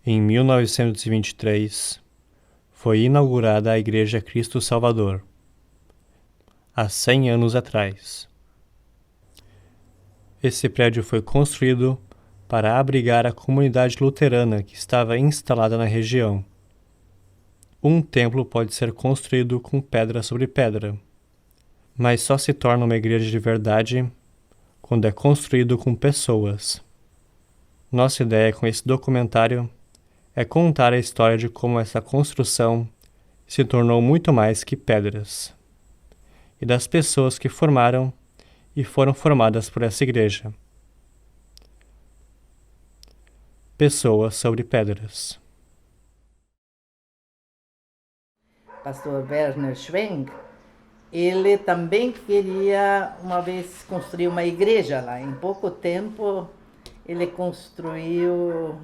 Em 1923, foi inaugurada a Igreja Cristo Salvador, há 100 anos atrás. Esse prédio foi construído para abrigar a comunidade luterana que estava instalada na região. Um templo pode ser construído com pedra sobre pedra, mas só se torna uma igreja de verdade quando é construído com pessoas. Nossa ideia com esse documentário é contar a história de como essa construção se tornou muito mais que pedras, e das pessoas que formaram e foram formadas por essa igreja. Pessoas sobre pedras. Pastor Werner Schwenk, ele também queria uma vez construir uma igreja lá. Em pouco tempo ele construiu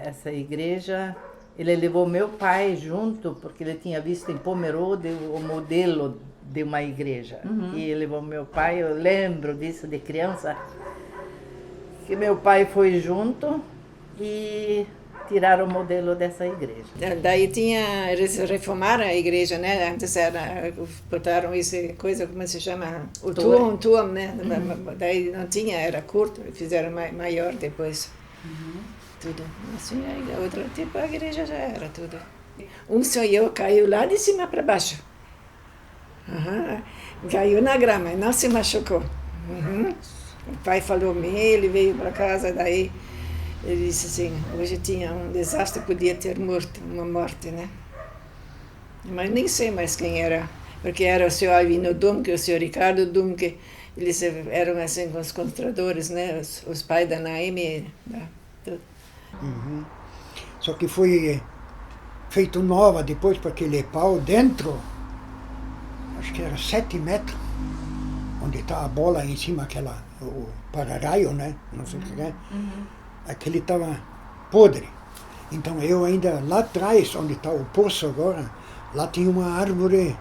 essa igreja. Ele levou meu pai junto, porque ele tinha visto em Pomerode o modelo de uma igreja. E levou meu pai, eu lembro disso de criança, que meu pai foi junto e tiraram o modelo dessa igreja. Daí eles reformaram a igreja, né? Antes botaram essa coisa, como se chama? O turno, né? Daí não tinha, era curto, fizeram maior depois. Tudo. Assim, a outra tipo, a igreja já era tudo. Um sonhou, caiu lá de cima para baixo. Caiu na grama e não se machucou. O pai falou ele veio para casa, daí ele disse assim, hoje tinha um desastre, podia ter uma morte, né? Mas nem sei mais quem era, porque era o senhor Alvino Dumke, o senhor Ricardo Dumke, eles eram assim os construtores, né? Os pais da Naime. Só que foi feito nova depois para aquele pau dentro, acho que era 7 metros, onde está a bola em cima, o para-raio, né? Não sei o que é. Aquele estava podre. Então eu ainda, lá atrás, onde está o poço agora, lá tinha uma árvore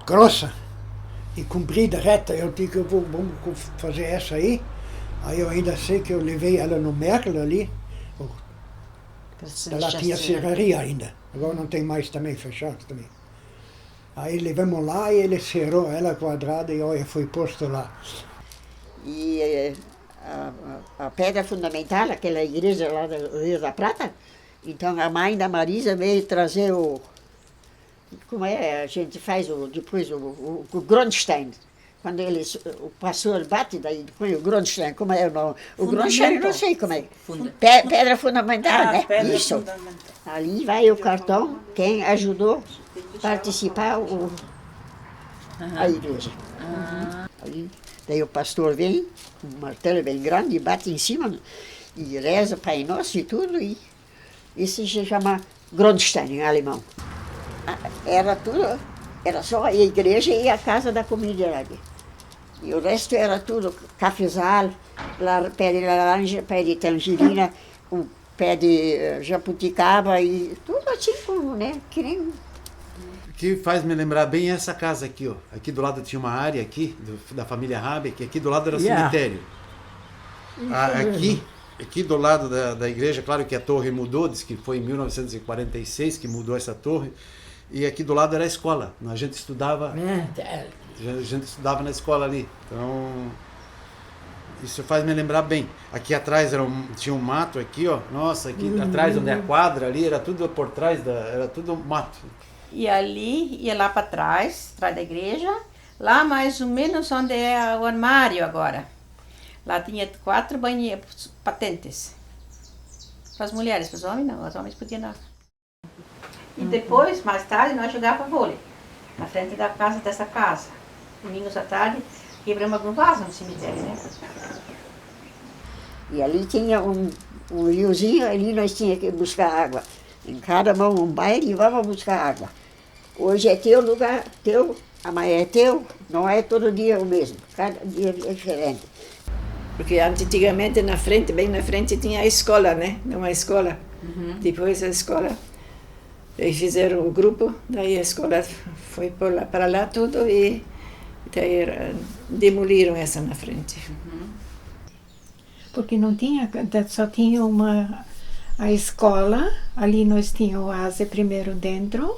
grossa e comprida, reta. Eu disse que vamos fazer essa aí. Aí eu ainda sei que eu levei ela no Merkel ali. Lá tinha serraria ainda. Agora não tem mais também, fechado também. Aí levamos lá e ele cerrou ela quadrada e olha, foi posto lá. E a pedra fundamental, aquela igreja lá do Rio da Prata, então a mãe da Marisa veio trazer como a gente faz depois o Grundstein. Quando o pastor bate, daí põe o Grundstein, como é o nome? O Grundstein, não sei como é. Pedra fundamental, né? Pedra Isso. fundamental. Ali vai o cartão, quem ajudou a participar a igreja. Aí, daí o pastor vem, um martelo bem grande, e bate em cima, e reza Pai Nosso e tudo, e isso se chama Grundstein, em alemão. Era tudo, era só a igreja e a casa da comunidade. E o resto era tudo cafezal, pé de laranja, pé de tangerina, um pé de jabuticaba e tudo assim como, né? Que nem... O que faz me lembrar bem essa casa aqui, ó. Aqui do lado tinha uma área aqui, da família Rabeck, aqui do lado era cemitério. Aqui do lado da igreja, claro que a torre mudou, diz que foi em 1946 que mudou essa torre. E aqui do lado era a escola. A gente estudava na escola ali. Então, isso faz me lembrar bem. Aqui atrás tinha um mato aqui, ó. Nossa, aqui atrás onde é a quadra ali, era tudo por trás, era tudo mato. E ali, ia lá para trás da igreja, lá mais ou menos onde é o armário agora. Lá tinha 4 banheiros patentes. Para as mulheres, para os homens não, os homens podiam não. E depois, mais tarde, nós jogávamos vôlei, na frente dessa casa. Domingos à tarde, quebramos algum vaso no cemitério, né? E ali tinha um riozinho, ali nós tínhamos que buscar água. Em cada mão um baile e vamos buscar água. Hoje é teu lugar, teu, amanhã é teu, não é todo dia o mesmo, cada dia é diferente. Porque antigamente bem na frente tinha a escola, né? Uma escola. Depois a escola, eles fizeram o grupo, daí a escola foi para lá tudo e daí demoliram essa na frente. Porque não tinha, só tinha a escola, ali nós tínhamos o oásis primeiro dentro,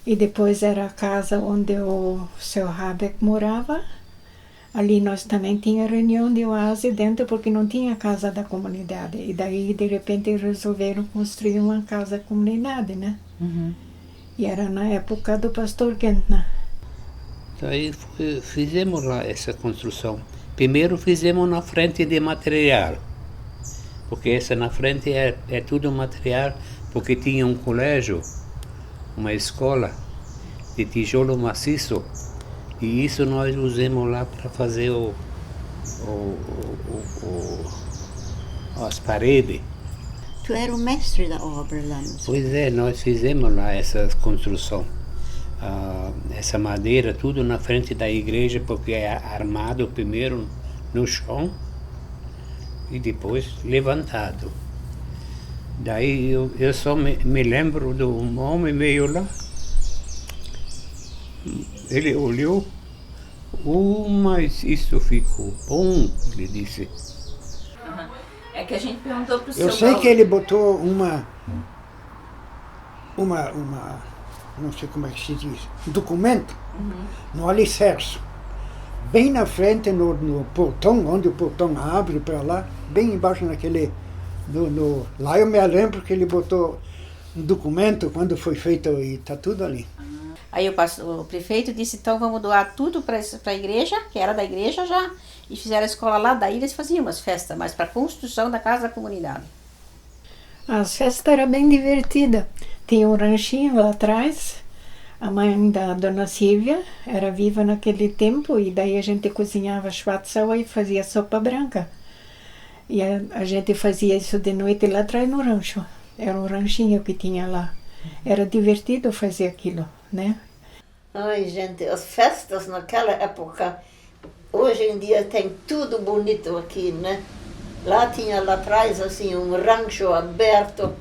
e depois era a casa onde o seu Habeck morava. Ali nós também tínhamos reunião de oásis dentro, porque não tinha casa da comunidade. E daí, de repente, resolveram construir uma casa da comunidade, né? E era na época do pastor Gentner. Daí fizemos lá essa construção. Primeiro fizemos na frente de material, porque essa na frente é tudo material, porque tinha um colégio, uma escola de tijolo maciço, e isso nós usamos lá para fazer as paredes. Tu era o mestre da obra lá. Pois é, nós fizemos lá essa construção. Essa madeira, tudo na frente da igreja, porque é armado primeiro no chão e depois levantado. Daí eu só me lembro de um homem meio lá. Ele olhou, mas isso ficou bom, ele disse. É que a gente perguntou pro seu Eu sei Paulo. que ele botou uma, não sei como é que se diz, um documento no alicerce, bem na frente, no portão, onde o portão abre para lá, bem embaixo naquele, lá eu me lembro que ele botou um documento quando foi feito e está tudo ali. Aí o prefeito disse, então vamos doar tudo para a igreja, que era da igreja já, e fizeram a escola lá, daí eles faziam umas festas, mas para a construção da casa da comunidade. As festas eram bem divertidas. Tinha um ranchinho lá atrás. A mãe da dona Silvia era viva naquele tempo, e daí a gente cozinhava schwarzauer e fazia sopa branca. E a gente fazia isso de noite lá atrás no rancho. Era um ranchinho que tinha lá. Era divertido fazer aquilo, né? Ai, gente, as festas naquela época, hoje em dia tem tudo bonito aqui, né? Lá tinha lá atrás, assim, um rancho aberto,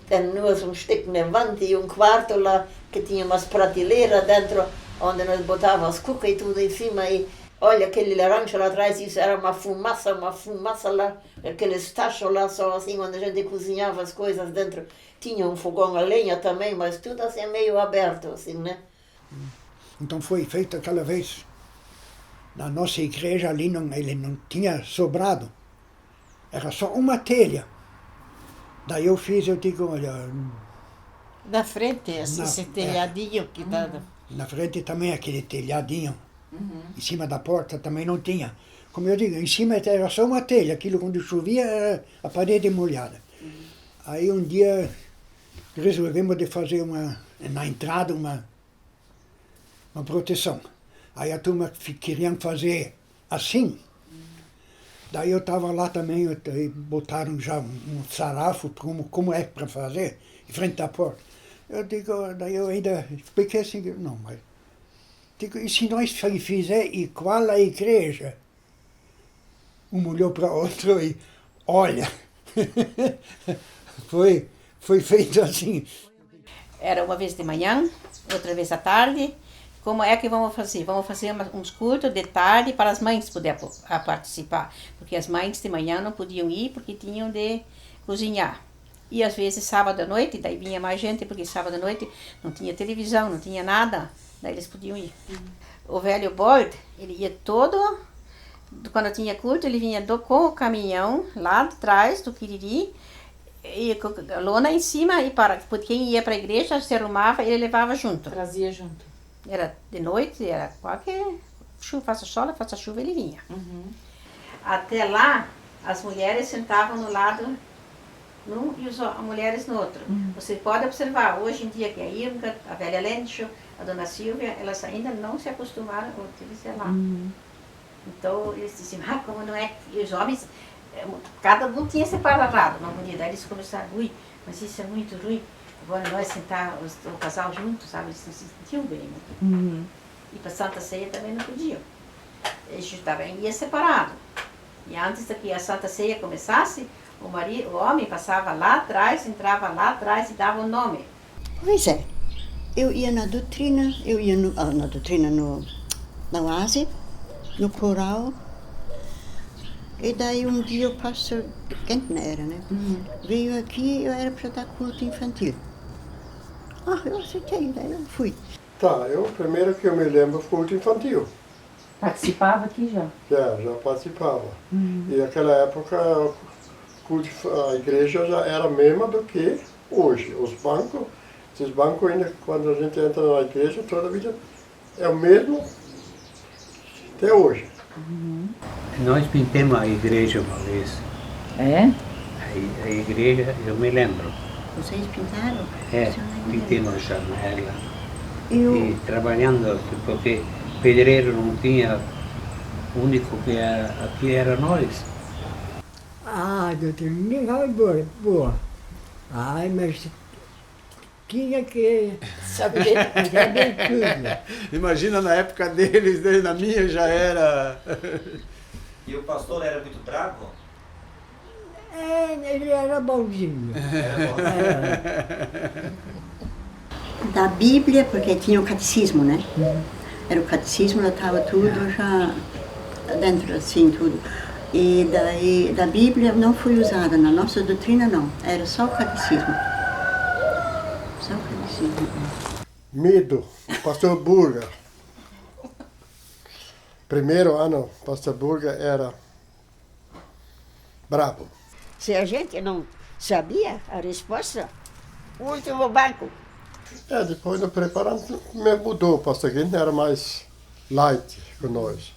tem nós um stick levante e um quarto lá que tinha umas prateleiras dentro, onde nós botávamos as cucas e tudo em cima. E olha, aquele rancho lá atrás, isso era uma fumaça lá, aqueles tachos lá só assim, onde a gente cozinhava as coisas dentro. Tinha um fogão a lenha também, mas tudo assim meio aberto, assim, né? Então foi feito aquela vez, na nossa igreja ali, ele não tinha sobrado, era só uma telha. Daí eu digo, olha... Na frente, esse telhadinho que dá... Na frente também aquele telhadinho, em cima da porta também não tinha. Como eu digo, em cima era só uma telha, aquilo quando chovia era a parede molhada. Aí um dia resolvemos de fazer na entrada uma proteção. Aí a turma queriam fazer assim. Daí eu estava lá também, botaram já um sarrafo, como é para fazer, em frente da porta. Eu digo, daí eu ainda expliquei assim, não, mas... Digo, e se nós fizer igual à igreja? Um olhou para o outro e, olha, foi feito assim. Era uma vez de manhã, outra vez à tarde. Como é que vamos fazer? Vamos fazer uns cultos de tarde para as mães poderem participar. Porque as mães de manhã não podiam ir porque tinham de cozinhar. E às vezes sábado à noite, daí vinha mais gente, porque sábado à noite não tinha televisão, não tinha nada. Daí eles podiam ir. O velho Bold, ele ia todo, quando tinha culto, ele vinha com o caminhão lá atrás do Quiriri, e com a lona em cima, e quem ia para a igreja se arrumava, ele levava junto. Trazia junto. Era de noite, era qualquer chuva, faça sol, faça chuva, ele vinha. Até lá, as mulheres sentavam no lado num e as mulheres no outro. Você pode observar, hoje em dia, que a Irmgard, a velha Lencho, a dona Silvia, elas ainda não se acostumaram a utilizar lá. Então, eles diziam, como não é? E os homens, cada um tinha separado, não podia. Daí eles começaram, mas isso é muito ruim. Agora nós sentar o casal juntos, sabe? Eles não se sentiam bem. Né? E para Santa Ceia também não podiam. Eles também iam separado. E antes que a Santa Ceia começasse, o homem passava lá atrás, entrava lá atrás e dava o nome. Pois é. Eu ia na doutrina, na oásis, no coral. E daí um dia o pastor Gentner era, né? Veio aqui e eu era para dar culto infantil. Eu aceitei, daí eu fui. Tá, primeiro que eu me lembro foi culto infantil. Participava aqui já? Já participava. E naquela época a igreja já era a mesma do que hoje. Esses bancos ainda, quando a gente entra na igreja, toda a vida é o mesmo até hoje. Nós pintamos a igreja uma vez. É? A igreja, eu me lembro. Vocês pintaram? Pintamos a janela. E trabalhando, porque pedreiro não tinha, o único que era, aqui era nós. Eu tenho boa. Mas tinha que saber tudo. Imagina na época deles, na minha já era. E o pastor era muito bravo? Ele era bonzinho. Da Bíblia, porque tinha o catecismo, né? Era o catecismo, já estava tudo já dentro, assim, tudo. E daí, da Bíblia não foi usada, na nossa doutrina não, era só o catecismo. Só o catecismo. Medo, pastor Burger. Primeiro ano, pastor Burger era bravo. Se a gente não sabia a resposta, o último banco. Depois no preparando mudou, o pastor Gentner era mais light com nós.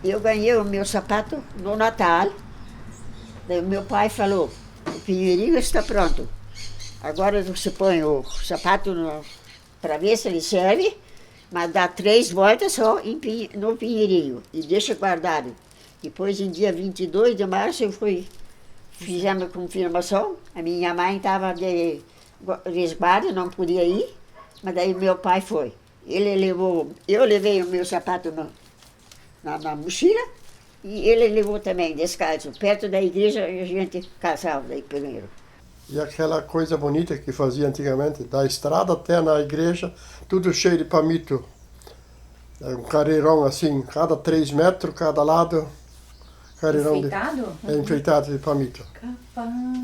Eu ganhei o meu sapato no Natal. Daí meu pai falou, o pinheirinho está pronto. Agora você põe o sapato para ver se ele serve, mas dá 3 voltas só no pinheirinho e deixa guardado. Depois, em dia 22 de março, fizemos a confirmação. A minha mãe estava de resguardo, não podia ir, mas daí meu pai foi. Eu levei o meu sapato na mochila e ele levou também, descalço. Perto da igreja a gente casava daí primeiro. E aquela coisa bonita que fazia antigamente, da estrada até na igreja, tudo cheio de palmito. Um careirão assim, cada 3 metros, cada lado. Enfeitado? Enfeitado de palmito.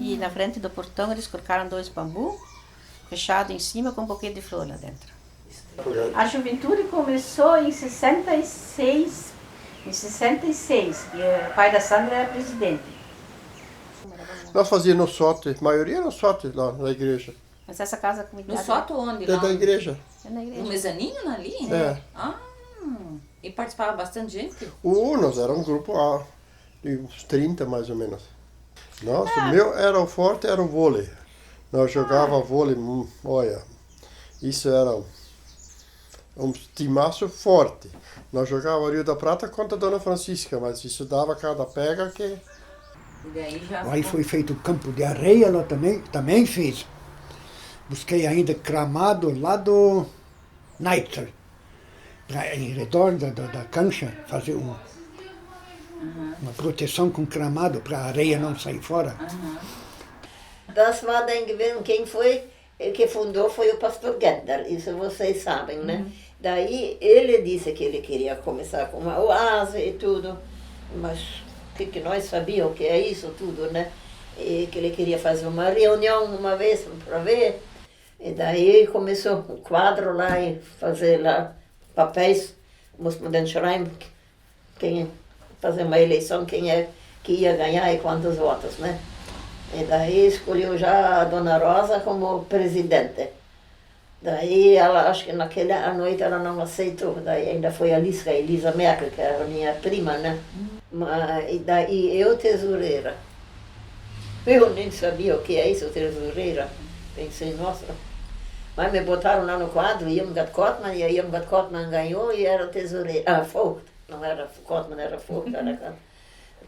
E na frente do portão eles colocaram 2 bambu, fechado em cima com um pouquinho de flor lá dentro. A juventude começou em 66. Em 66, e o pai da Sandra era presidente. Nós fazíamos no sote, a maioria no sote lá na igreja. Mas essa casa comunitária... No soto onde? Da igreja. É na igreja. No mezaninho ali? E participava bastante gente? Nós era um grupo de uns 30 mais ou menos. Nossa, o meu era o forte, era o vôlei. Nós jogávamos vôlei, olha, isso era um timaço forte. Nós jogávamos Rio da Prata contra a Dona Francisca, mas isso dava cada pega que... Aí foi feito o campo de areia lá também fiz. Busquei ainda cramado lá do Neitzer, em redor da cancha, fazer uma proteção com cramado para a areia não sair fora. Das war dann gewesen, quem foi que fundou foi o pastor Gentner, isso vocês sabem, né? Daí ele disse que ele queria começar com uma oase e tudo, mas que nós sabíamos o que é isso tudo, né? E que ele queria fazer uma reunião uma vez para ver. E daí começou um quadro lá e fazer lá papéis, muss man dann schreiben, fazer uma eleição, quem é que ia ganhar e quantos votos, né? E daí escolheu já a Dona Rosa como presidente. Daí ela, acho que naquela noite ela não aceitou, daí ainda foi a Elisa Merkel, que era a minha prima, né? E daí eu tesoureira. Eu nem sabia o que é isso, tesoureira. Pensei, nossa. Mas me botaram lá no quadro, Irmgard Kortmann, e a Irmgard Kortmann ganhou e era tesoureira. Vogt, não era Kortmann, era Vogt, era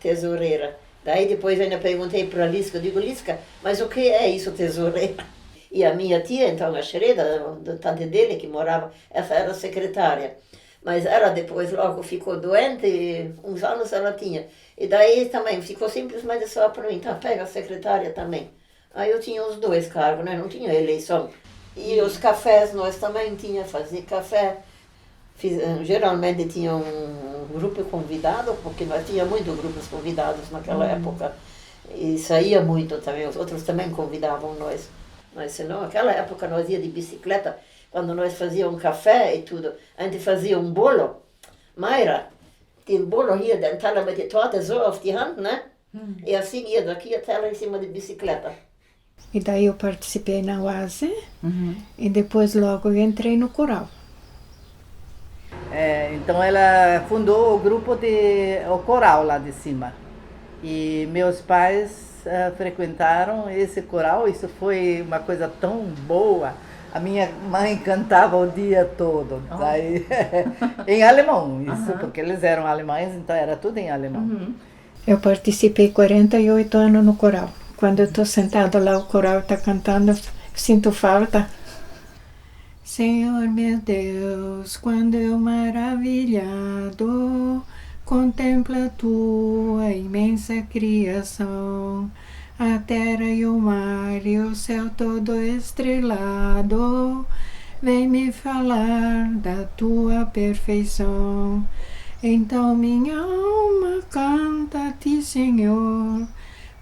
tesoureira. Daí depois ainda perguntei para a Lisca, eu digo, Lisca, mas o que é isso, tesoureira? E a minha tia, então, a Xereda, a tante dele que morava, essa era secretária. Mas ela depois logo ficou doente, e uns anos ela tinha. E daí também ficou simplesmente só para mim, tá, pega a secretária também. Aí eu tinha os 2 cargos, né? Não tinha eleição. E os cafés, nós também tinha, fazia café. Geralmente tinha um grupo convidado, porque nós tínhamos muitos grupos convidados naquela época. E saía muito também, os outros também convidavam nós. Mas senão, naquela época nós ia de bicicleta, quando nós fazíamos um café e tudo, a gente fazia um bolo. Mayra, den bolo hier, den Teller mit der Torte so auf die Hand, né? E assim ia daqui até lá em cima de bicicleta. E daí eu participei na UASE e depois logo eu entrei no coral. Então ela fundou o coral lá de cima. E meus pais frequentaram esse coral, isso foi uma coisa tão boa. A minha mãe cantava o dia todo, daí, em alemão, isso, porque eles eram alemães, então era tudo em alemão. Eu participei 48 anos no coral. Quando eu estou sentado lá, o coral está cantando, eu sinto falta. Senhor meu Deus, quando eu maravilhado contemplo a tua imensa criação, a terra e o mar e o céu todo estrelado, vem me falar da tua perfeição. Então minha alma canta a ti, Senhor,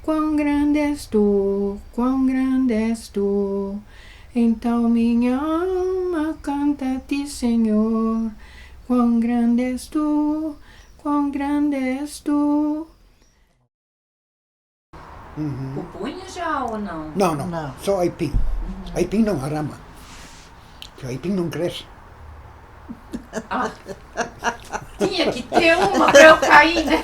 quão grande és tu, quão grande és tu. Então minha alma canta a ti, Senhor, quão grande és tu, quão grande és tu. Pupunha já ou não? Não. Só aipim. Aipim não arama. Porque aipim não cresce. Tinha que ter uma para eu cair, né?